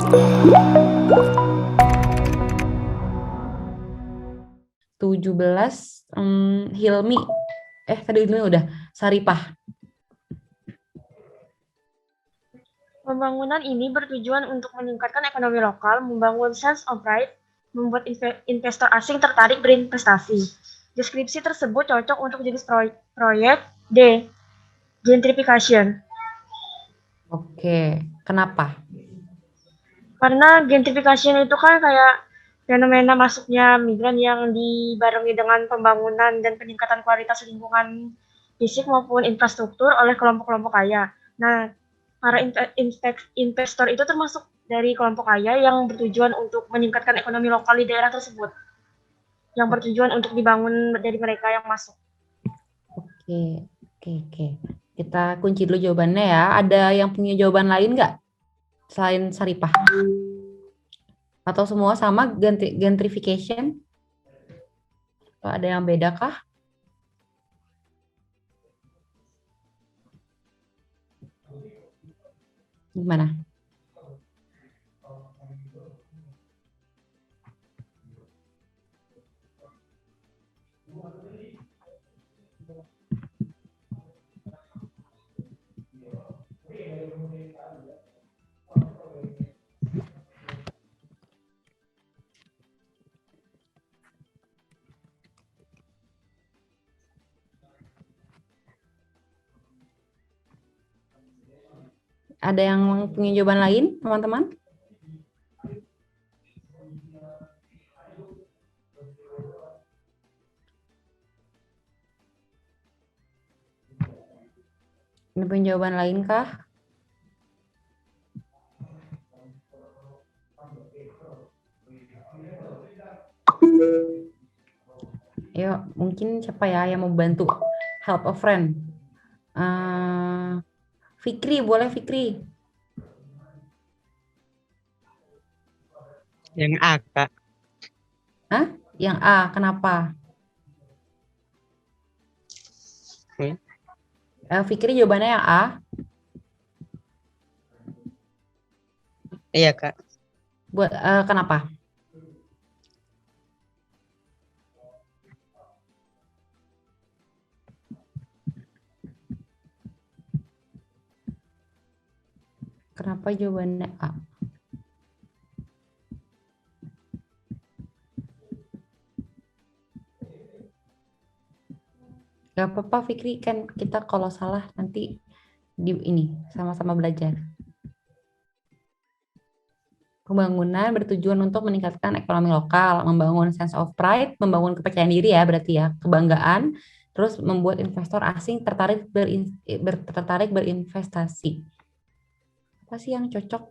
17 Hilmi. Tadi Hilmi udah. Saripah. Pembangunan ini bertujuan untuk meningkatkan ekonomi lokal, membangun sense of pride, membuat investor asing tertarik berinvestasi. Deskripsi tersebut cocok untuk jenis proyek D. Gentrification. Oke, kenapa? Karena gentrification itu kan kayak fenomena masuknya migran yang dibarengi dengan pembangunan dan peningkatan kualitas lingkungan fisik maupun infrastruktur oleh kelompok-kelompok kaya. Nah, para investor itu termasuk dari kelompok kaya yang bertujuan untuk meningkatkan ekonomi lokal di daerah tersebut, yang bertujuan untuk dibangun dari mereka yang masuk. Oke. Kita kunci dulu jawabannya ya. Ada yang punya jawaban lain nggak? Selain Saripah? Atau semua sama gentrification? Atau ada yang beda kah? Gimana? Ada yang punya jawaban lain, teman-teman? Ada punya jawaban lain kah? Ayo, mungkin siapa ya yang mau bantu? Help a friend. Fikri, boleh Fikri? Yang A, Kak. Hah? Yang A, kenapa? Fikri jawabannya yang A. Iya, Kak. Kenapa? Kenapa jawabannya A? Gak apa-apa Fikri, kan kita kalau salah nanti ini sama-sama belajar. Pembangunan bertujuan untuk meningkatkan ekonomi lokal, membangun sense of pride, membangun kepercayaan diri ya berarti ya, kebanggaan, terus membuat investor asing tertarik berinvestasi. Apa sih yang cocok?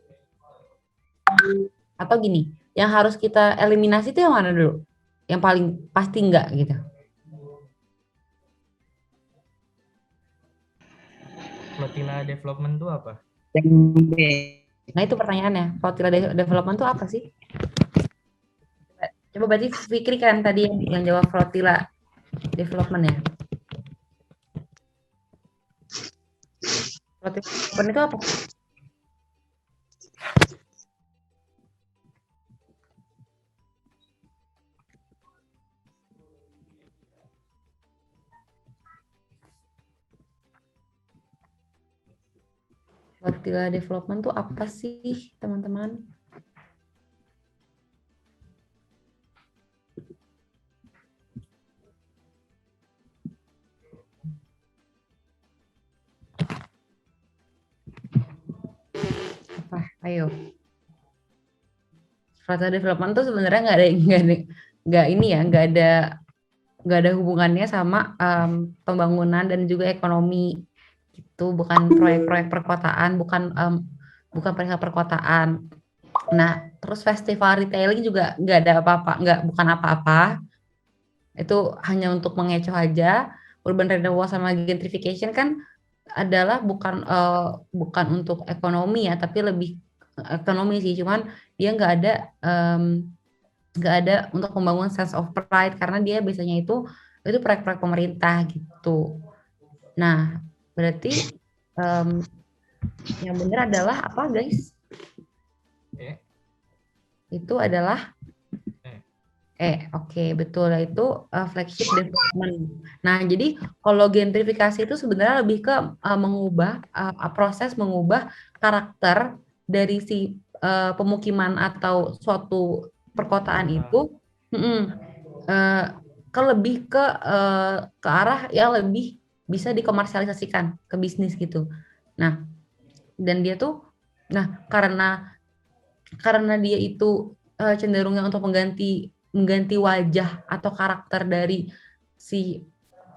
Atau gini, yang harus kita eliminasi itu yang mana dulu? Yang paling pasti enggak gitu. Flotilla development itu apa? Nah itu pertanyaannya, Flotilla development itu apa sih? Coba berarti Fikri kan tadi yang jawab Flotilla development ya. Flotilla development itu apa? Flotilla development itu apa sih teman-teman? Apa? Ayo. Flotilla development tuh sebenarnya nggak ada hubungannya sama pembangunan dan juga ekonomi. Itu bukan proyek-proyek perkotaan, bukan perihal perkotaan. Nah, terus festival retailing juga nggak ada apa-apa, bukan apa-apa. Itu hanya untuk mengecoh aja. Urban renewal sama gentrification kan adalah bukan untuk ekonomi ya, tapi lebih ekonomi sih. Cuman dia nggak ada untuk membangun sense of pride karena dia biasanya itu proyek-proyek pemerintah gitu. Nah, berarti yang benar adalah apa, guys? itu adalah oke, betul, itu flagship development. Nah, jadi kalau gentrifikasi itu sebenarnya lebih ke mengubah proses mengubah karakter dari si pemukiman atau suatu perkotaan itu ke lebih ke arah yang lebih bisa dikomersialisasikan ke bisnis gitu. Nah, dan dia tuh, karena dia itu cenderungnya untuk mengganti wajah atau karakter dari si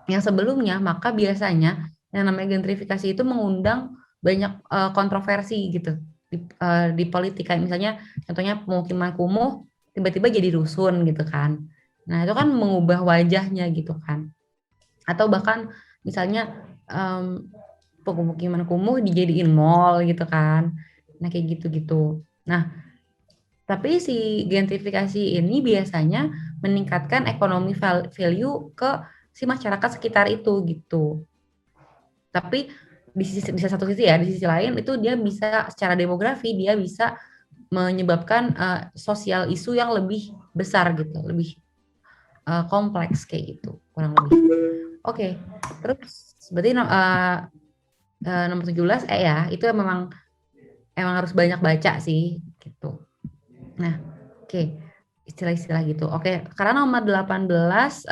yang sebelumnya, maka biasanya yang namanya gentrifikasi itu mengundang banyak kontroversi gitu di politik. Kayak misalnya contohnya pemukiman kumuh tiba-tiba jadi rusun gitu kan. Nah, itu kan mengubah wajahnya gitu kan. Atau bahkan misalnya pemukiman kumuh dijadiin mall gitu kan. Nah, kayak gitu-gitu. Nah, tapi si gentrifikasi ini biasanya meningkatkan ekonomi value ke si masyarakat sekitar itu gitu. Tapi di satu sisi ya, di sisi lain itu dia bisa secara demografi dia bisa menyebabkan sosial isu yang lebih besar gitu, lebih kompleks kayak gitu kurang lebih. Oke, terus berarti nomor 17 ya, itu memang harus banyak baca sih gitu. Nah, oke, istilah-istilah gitu. Oke, karena nomor 18